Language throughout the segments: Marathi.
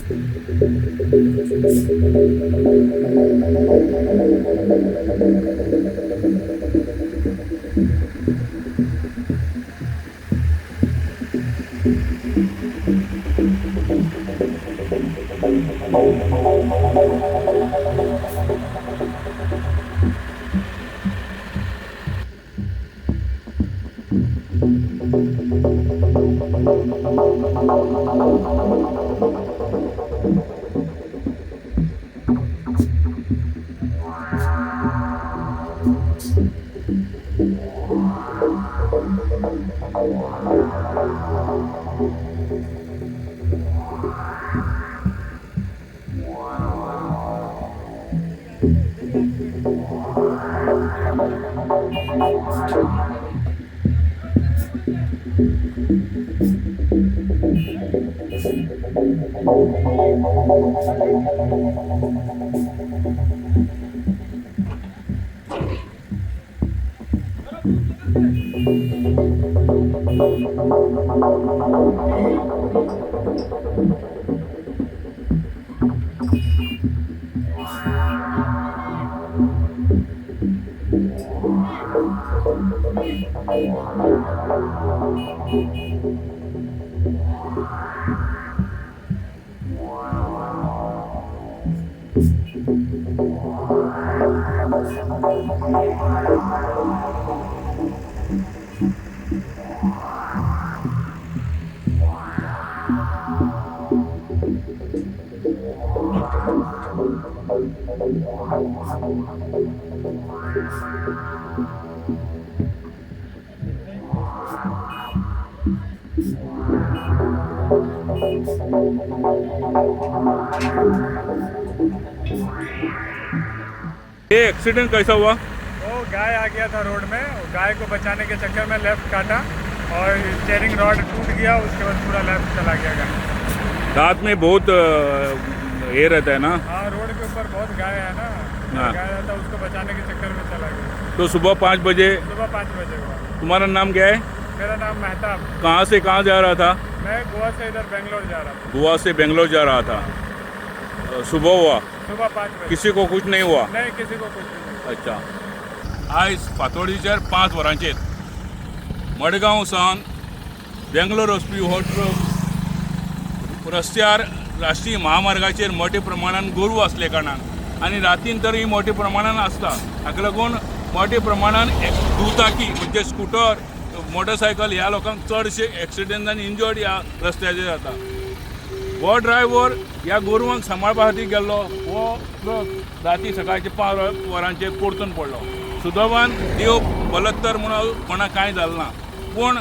ये एक्सीडेंट कैसा हुआ? वो गाय आ गया था रोड में, गाय को बचाने के चक्कर में लेफ्ट काटा और स्टीयरिंग रॉड टूट गया, उसके बाद पूरा लेफ्ट चला गया गाय। रात में बहुत ये रहता है ना? हाँ, रोड के ऊपर बहुत गाय है ना, हाँ। गाय रहता, उसको बचाने के चक्कर में चला गया। तो सुबह 5 बजे? सुबह 5 बजे हुआ। तुम्हारा नाम क्या है? मेरा नाम मेहताब। कहाँ से कहाँ जा रहा था? मैं गोवा से इधर बेंगलोर जा रहा था। गोवा से बेंगलोर जा रहा था, सुबह हुआ? सुबह 5 बजे। किसी को कुछ नहीं हुआ? नहीं, किसी को कुछ नहीं। अच्छा। आयज फातोडीचेर 5 वरांचेर मडगांव सावन बेंगलोर वचपी हो ट्रक रस्त्यार राष्ट्रीय महामार्गाचेर मोठ्या प्रमाणात गोरवां असले कारणान आनी रातीन तर ही मोठ्या प्रमाणात आसता, हाका लागून मोठ्या प्रमाणात दुचाकी म्हणजे स्कूटर, मोटरसायकल ह्या लोकांक चडशे एक्सिडेंट आनी इंजर्ड ह्या रस्त्याचेर जाता। हो ड्रायव्हर ह्या गोरवांक सांबाळपा खातीर गेल्लो, हो ट्रक राती सकाळचे 5 वरांचेर परतून पडलो। सुदैवान देव बलत्तर म्हणून कांय जालें ना, पूण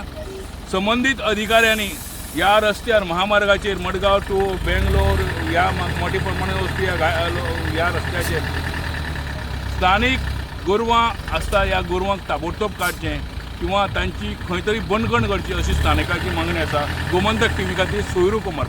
संबंधीत अधिकाऱ्यांनी ह्या रस्त्यार महामार्गाचेर मडगांव टू बेंगलोर ह्या मोठ्या प्रमाणात वचपी ह्या रस्त्याचेर स्थानीक गोरवां आसता, ह्या गोरवांक ताबडतोब काडचें किंवा तांची खंय तरी बंदखण करची अशी स्थानिकांची मागणी आसा। गोमंतक टीव्ही खातीर सोयरू कुमार।